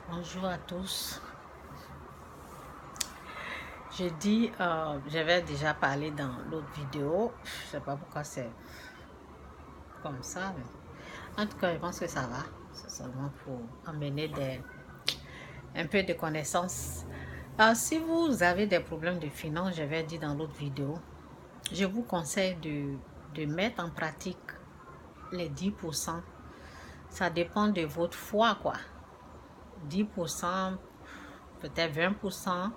Bonjour à tous. J'avais déjà parlé dans l'autre vidéo. Je sais pas pourquoi c'est comme ça. Mais en tout cas, je pense que ça va. C'est seulement pour amener un peu de connaissances. Si vous avez des problèmes de finances, j'avais dit dans l'autre vidéo, je vous conseille de mettre en pratique les 10%. Ça dépend de votre foi, quoi. 10%, peut-être 20%.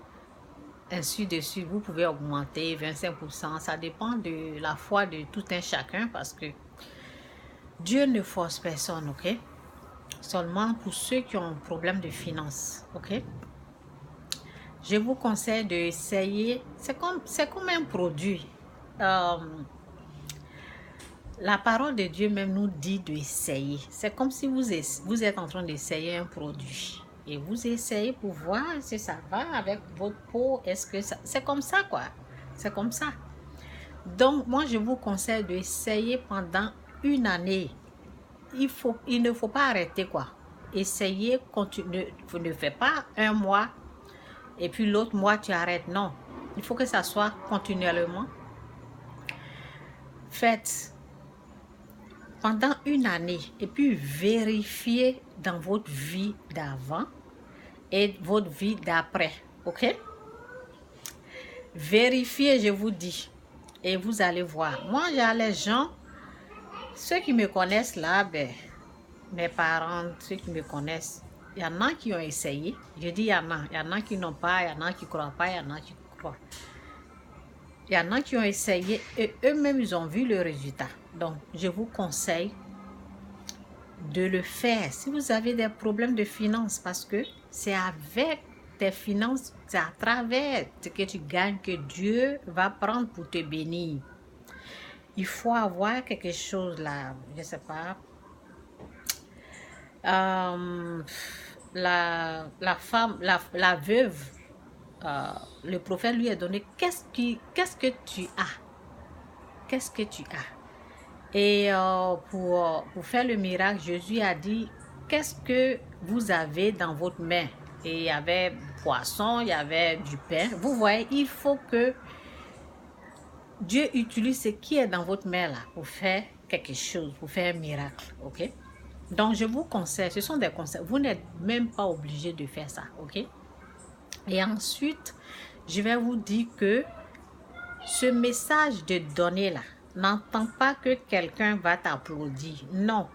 Ainsi de suite, vous pouvez augmenter 25%. Ça dépend de la foi de tout un chacun parce que Dieu ne force personne, ok? Seulement pour ceux qui ont un problème de finances, ok? Je vous conseille d'essayer. C'est comme un produit. Euh, la parole de Dieu même nous dit d'essayer. C'est comme si vous êtes en train d'essayer un produit. Et vous essayez pour voir si ça va avec votre peau. Est-ce que ça... C'est comme ça, quoi. C'est comme ça. Donc, moi, je vous conseille d'essayer pendant une année. Il ne faut pas arrêter, quoi. Essayez, continue. Vous ne faites pas un mois et puis l'autre mois, tu arrêtes. Non. Il faut que ça soit continuellement. Faites pendant une année et puis vérifiez dans votre vie d'avant et votre vie d'après. OK? Vérifiez, je vous dis. Et vous allez voir. Moi, j'ai les gens, ceux qui me connaissent là, mes parents, ceux qui me connaissent, il y en a qui ont essayé. Je dis il y en a qui n'ont pas, il y en a qui ne croient pas, il y en a qui croient. Il y en a qui ont essayé et eux-mêmes, ils ont vu le résultat. Donc, je vous conseille de le faire si vous avez des problèmes de finances parce que c'est avec tes finances, c'est à travers ce que tu gagnes que Dieu va prendre pour te bénir. Il faut avoir quelque chose là, je ne sais pas. La femme, la veuve, le prophète lui a donné qu'est-ce que tu as? Qu'est-ce que tu as? Et pour faire le miracle, Jésus a dit qu'est-ce que vous avez dans votre main? Et il y avait poisson, il y avait du pain. Vous voyez, il faut que Dieu utilise ce qui est dans votre main là pour faire quelque chose, pour faire un miracle, ok? Donc, je vous conseille, ce sont des conseils. Vous n'êtes même pas obligé de faire ça, ok? Et ensuite, je vais vous dire que ce message de donner là, n'entend pas que quelqu'un va t'applaudir. Non.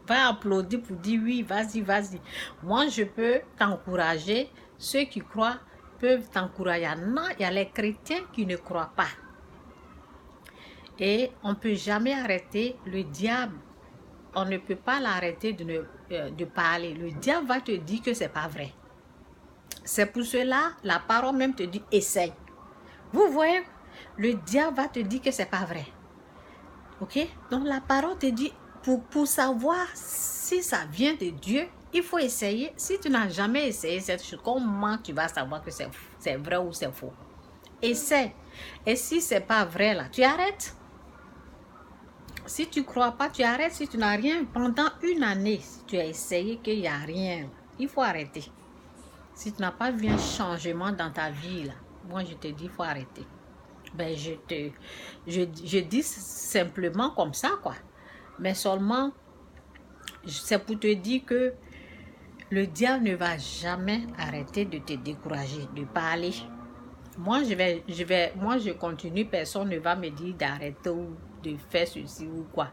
Va applaudir pour dire oui, vas-y, vas-y. Moi, je peux t'encourager. Ceux qui croient peuvent t'encourager. Il y a les chrétiens qui ne croient pas. Et on ne peut jamais arrêter le diable. On ne peut pas l'arrêter de parler. Le diable va te dire que ce n'est pas vrai. C'est pour cela, la parole même te dit, essaye. Vous voyez, le diable va te dire que ce n'est pas vrai. Ok? Donc la parole te dit, pour savoir si ça vient de Dieu, il faut essayer. Si tu n'as jamais essayé cette chose, comment tu vas savoir que c'est vrai ou c'est faux? Essaie. Et si ce n'est pas vrai, là, tu arrêtes. Si tu ne crois pas, tu arrêtes. Si tu n'as rien, pendant une année, si tu as essayé qu'il n'y a rien, il faut arrêter. Si tu n'as pas vu un changement dans ta vie, là, moi je te dis, il faut arrêter. Ben, je dis simplement comme ça, quoi. Mais seulement, c'est pour te dire que le diable ne va jamais arrêter de te décourager, de parler. Moi, je continue, personne ne va me dire d'arrêter ou de faire ceci ou quoi.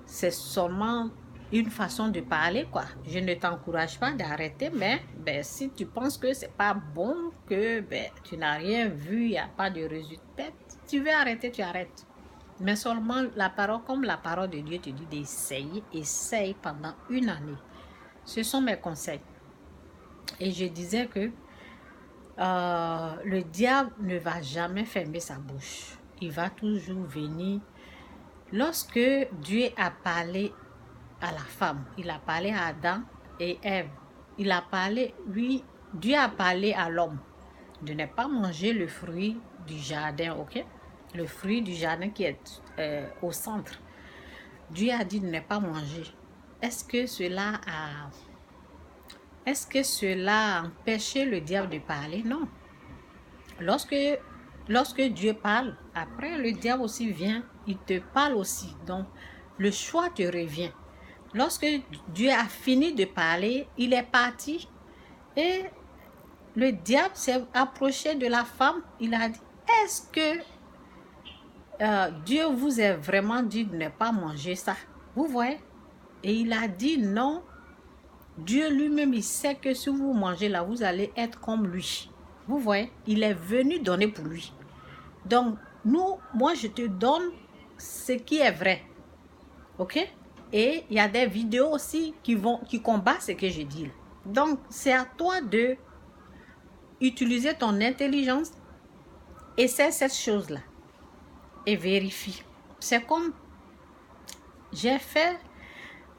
C'est seulement une façon de parler, quoi. Je ne t'encourage pas d'arrêter, mais si tu penses que c'est pas bon, que tu n'as rien vu, il n'y a pas de résultat, tu veux arrêter, tu arrêtes. Mais seulement la parole, comme la parole de Dieu te dit d'essayer, essaye pendant une année. Ce sont mes conseils. Et je disais que le diable ne va jamais fermer sa bouche. Il va toujours venir. Lorsque Dieu a parlé à la femme, il a parlé à Adam et Ève. Il a parlé, Dieu a parlé à l'homme de ne pas manger le fruit du jardin, ok? Le fruit du jardin qui est au centre. Dieu a dit de ne pas manger. Est-ce que cela est-ce que cela a empêché le diable de parler? Non. Lorsque Dieu parle, après le diable aussi vient, il te parle aussi. Donc, le choix te revient. Lorsque Dieu a fini de parler, il est parti et le diable s'est approché de la femme. Il a dit, est-ce que Dieu vous a vraiment dit de ne pas manger ça? Vous voyez? Et il a dit non. Dieu lui-même, il sait que si vous mangez là, vous allez être comme lui. Vous voyez? Il est venu donner pour lui. Donc, moi, je te donne ce qui est vrai. OK? Et il y a des vidéos aussi qui combattent ce que je dis. Donc, c'est à toi de utiliser ton intelligence. Essaie cette chose-là. Et vérifie. C'est comme j'ai fait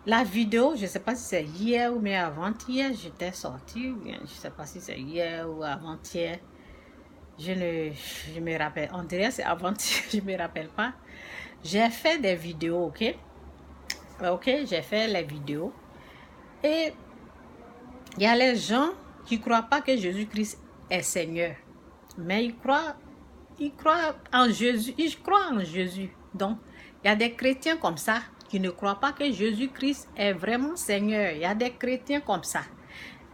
la vidéo, je ne sais pas si c'est hier ou bien avant-hier, j'étais sortie, je ne sais pas si c'est hier ou avant-hier. Je me rappelle, on dirait c'est avant-hier, je ne me rappelle pas. J'ai fait des vidéos, ok? Ok, j'ai fait les vidéos. Et il y a les gens qui ne croient pas que Jésus-Christ est Seigneur. Mais ils croient en Jésus. Ils croient en Jésus. Donc, il y a des chrétiens comme ça qui ne croient pas que Jésus-Christ est vraiment Seigneur. Il y a des chrétiens comme ça.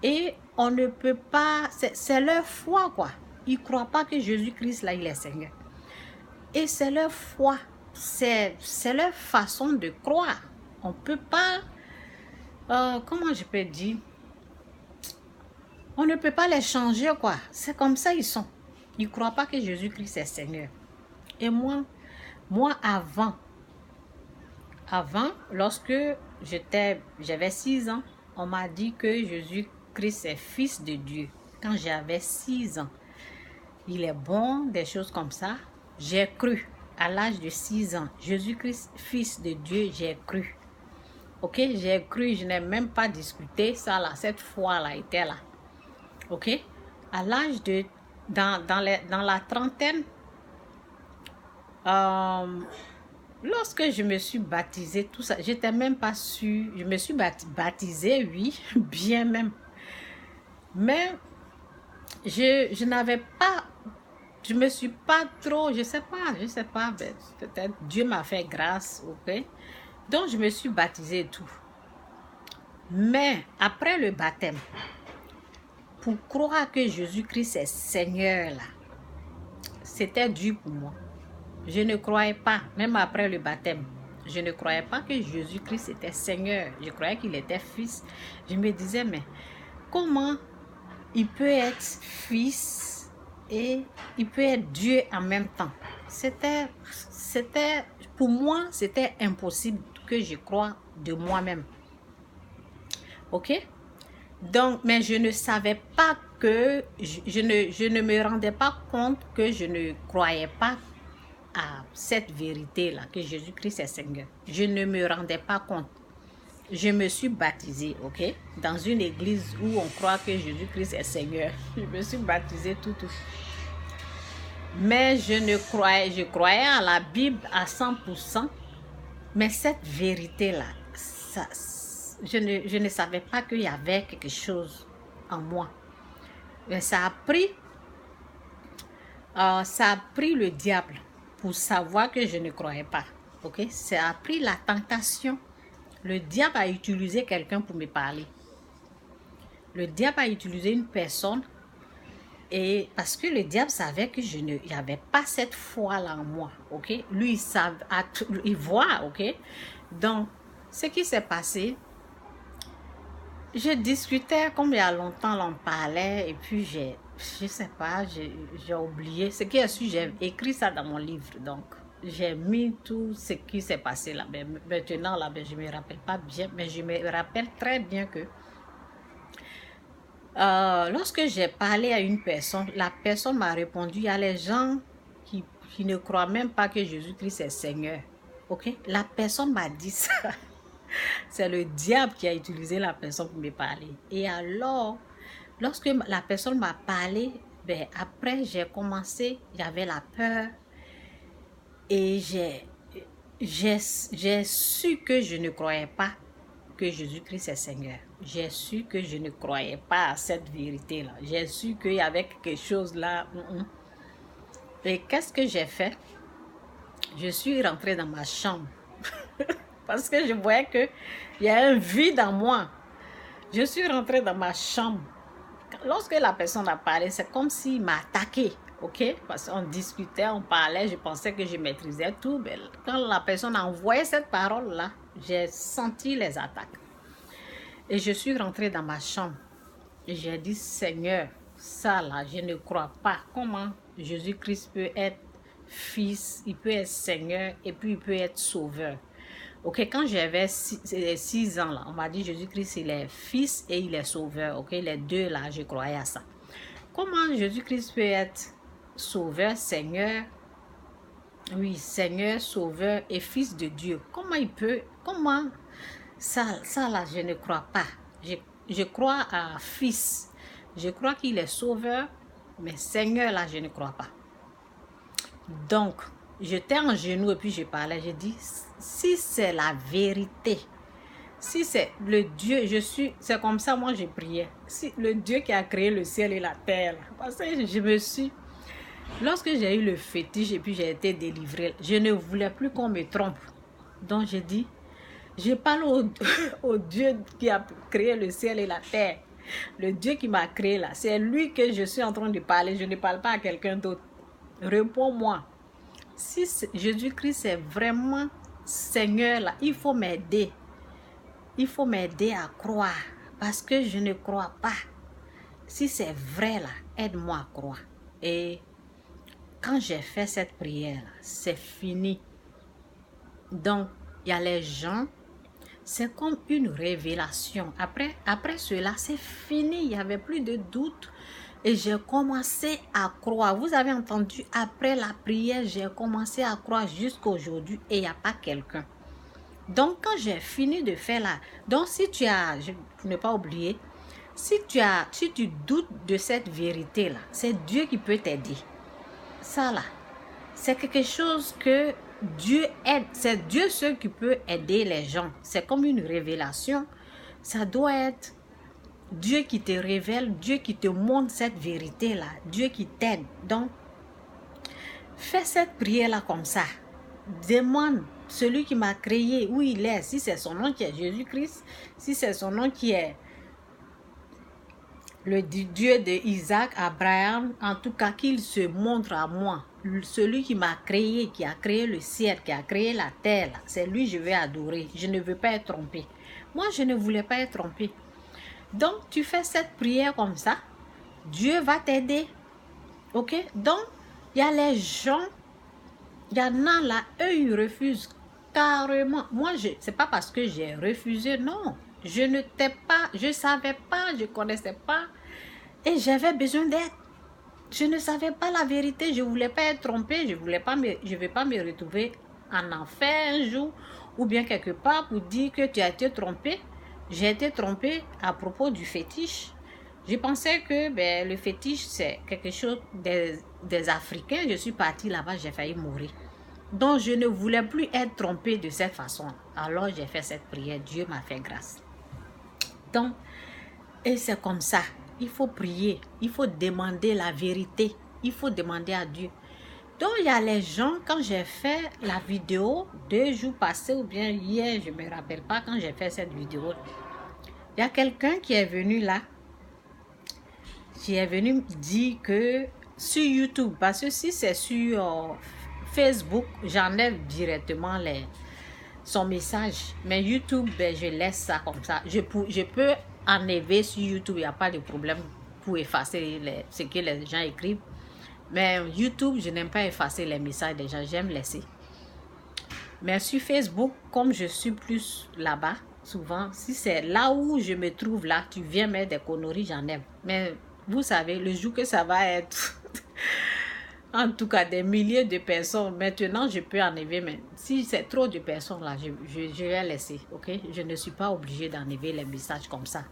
Et on ne peut pas... C'est leur foi, quoi. Ils ne croient pas que Jésus-Christ, là, il est Seigneur. Et c'est leur foi. C'est leur façon de croire. On ne peut pas... comment je peux dire? On ne peut pas les changer, quoi. C'est comme ça ils sont. Ils ne croient pas que Jésus-Christ est Seigneur. Et moi avant, lorsque j'avais 6 ans, on m'a dit que Jésus-Christ est fils de Dieu. Quand j'avais 6 ans, il est bon, des choses comme ça. J'ai cru à l'âge de 6 ans. Jésus-Christ, fils de Dieu, j'ai cru. Ok, j'ai cru, je n'ai même pas discuté ça là, cette foi-là était là. Ok, à l'âge de, dans la trentaine, lorsque je me suis baptisée, tout ça, j'étais même pas sûre. Je me suis baptisée, oui, bien même. Mais je n'avais pas, je me suis pas trop, je sais pas, peut-être Dieu m'a fait grâce, ok. Donc je me suis baptisée et tout. Mais après le baptême, pour croire que Jésus-Christ est Seigneur là, c'était dur pour moi. Je ne croyais pas, même après le baptême, je ne croyais pas que Jésus-Christ était Seigneur. Je croyais qu'il était fils. Je me disais, mais comment il peut être fils et il peut être Dieu en même temps? Pour moi, c'était impossible que je croie de moi-même. Ok? Donc, mais je ne savais pas que, je ne me rendais pas compte que je ne croyais pas à cette vérité-là, que Jésus-Christ est Seigneur. Je ne me rendais pas compte. Je me suis baptisée, ok, dans une église où on croit que Jésus-Christ est Seigneur. Je me suis baptisée tout. Mais je croyais à la Bible à 100%, mais cette vérité-là, je ne savais pas qu'il y avait quelque chose en moi. Mais ça a pris le diable pour savoir que je ne croyais pas. Ok? Ça a pris la tentation. Le diable a utilisé quelqu'un pour me parler. Le diable a utilisé une personne. Et parce que le diable savait que il n'y avait pas cette foi-là en moi. Ok? Lui, il voit. Ok? Donc, ce qui s'est passé, je discutais comme il y a longtemps, on parlait. Et puis, je sais pas, j'ai oublié. Ce qui est sûr, j'ai écrit ça dans mon livre. Donc, j'ai mis tout ce qui s'est passé là. Mais maintenant, là, je ne me rappelle pas bien, mais je me rappelle très bien que lorsque j'ai parlé à une personne, la personne m'a répondu, il y a les gens qui ne croient même pas que Jésus-Christ est Seigneur. Ok? La personne m'a dit ça. C'est le diable qui a utilisé la personne pour me parler. Et alors, lorsque la personne m'a parlé, ben, après j'ai commencé, j'avais la peur et j'ai su que je ne croyais pas que Jésus-Christ est Seigneur. j'ai su que je ne croyais pas à cette vérité-là. J'ai su qu'il y avait quelque chose là. Et qu'est-ce que j'ai fait? Je suis rentrée dans ma chambre parce que je voyais qu'il y a un vide en moi. Je suis rentrée dans ma chambre. Lorsque la personne a parlé, c'est comme s'il m'a attaqué, ok? Parce qu'on discutait, on parlait, je pensais que je maîtrisais tout. Mais quand la personne a envoyé cette parole-là, j'ai senti les attaques. Et je suis rentrée dans ma chambre. Et j'ai dit, Seigneur, ça là, je ne crois pas. Comment Jésus-Christ peut être fils, il peut être Seigneur et puis il peut être sauveur. Ok, quand j'avais 6 ans, là, on m'a dit Jésus-Christ, il est fils et il est sauveur. Ok, les deux là, je croyais à ça. Comment Jésus-Christ peut être sauveur, Seigneur, oui, Seigneur, sauveur et fils de Dieu? Comment il peut, comment ça là, je ne crois pas. Je crois à fils. Je crois qu'il est sauveur, mais Seigneur là, je ne crois pas. Donc, j'étais en genoux et puis je parlais, j'ai dit, si c'est la vérité, si c'est le Dieu, c'est comme ça, moi je priais, si le Dieu qui a créé le ciel et la terre, parce que lorsque j'ai eu le fétiche et puis j'ai été délivrée, je ne voulais plus qu'on me trompe. Donc j'ai dit, je parle au Dieu qui a créé le ciel et la terre, le Dieu qui m'a créé là, c'est lui que je suis en train de parler, je ne parle pas à quelqu'un d'autre. Réponds-moi. Si Jésus-Christ est vraiment Seigneur là, il faut m'aider. Il faut m'aider à croire parce que je ne crois pas. Si c'est vrai là, aide-moi à croire. Et quand j'ai fait cette prière là, c'est fini. Donc, il y a les gens, c'est comme une révélation. Après cela, c'est fini. Il n'y avait plus de doute. Et j'ai commencé à croire. Vous avez entendu, après la prière, j'ai commencé à croire jusqu'à aujourd'hui et il n'y a pas quelqu'un. Donc, quand j'ai fini de faire là, donc si tu as, je ne pas oublier, si tu doutes de cette vérité-là, c'est Dieu qui peut t'aider. Ça là, c'est quelque chose que Dieu aide. C'est Dieu seul qui peut aider les gens. C'est comme une révélation. Ça doit être Dieu qui te révèle, Dieu qui te montre cette vérité-là, Dieu qui t'aide. Donc, fais cette prière-là comme ça. Demande celui qui m'a créé où il est, si c'est son nom qui est Jésus-Christ, si c'est son nom qui est le Dieu d'Isaac, Abraham, en tout cas qu'il se montre à moi. Celui qui m'a créé, qui a créé le ciel, qui a créé la terre, c'est lui que je vais adorer. Je ne veux pas être trompé. Moi, je ne voulais pas être trompé. Donc, tu fais cette prière comme ça, Dieu va t'aider. Ok? Donc, il y a les gens, il y en a là, eux, ils refusent carrément. Moi, c'est pas parce que j'ai refusé, non. Je ne savais pas, je connaissais pas et j'avais besoin d'aide. Je ne savais pas la vérité, je ne voulais pas être trompée, je ne veux pas me retrouver en enfer un jour ou bien quelque part pour dire que tu as été trompé. J'ai été trompée à propos du fétiche. Je pensais que le fétiche, c'est quelque chose des Africains. Je suis partie là-bas, j'ai failli mourir. Donc, je ne voulais plus être trompée de cette façon. Alors, j'ai fait cette prière. Dieu m'a fait grâce. Donc, et c'est comme ça. Il faut prier. Il faut demander la vérité. Il faut demander à Dieu. Donc, il y a les gens, quand j'ai fait la vidéo, 2 jours passés ou bien hier, je ne me rappelle pas quand j'ai fait cette vidéo. Il y a quelqu'un qui est venu là, qui est venu me dire que sur YouTube, parce que si c'est sur Facebook, j'enlève directement son message. Mais YouTube, je laisse ça comme ça. Je peux enlever sur YouTube, il n'y a pas de problème pour effacer ce que les gens écrivent. Mais YouTube, je n'aime pas effacer les messages des gens, j'aime laisser. Mais sur Facebook, comme je suis plus là-bas, souvent, si c'est là où je me trouve là, tu viens mettre des conneries, j'enlève. Mais vous savez, le jour que ça va être, en tout cas, des milliers de personnes, maintenant, je peux enlever. Mais si c'est trop de personnes là, je vais laisser, ok? Je ne suis pas obligée d'enlever les messages comme ça.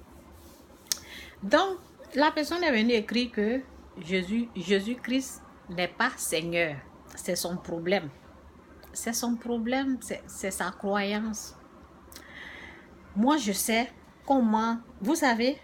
Donc, la personne est venue écrire que Jésus-Christ n'est pas Seigneur. C'est son problème. C'est son problème, c'est sa croyance. Moi, je sais comment, vous savez,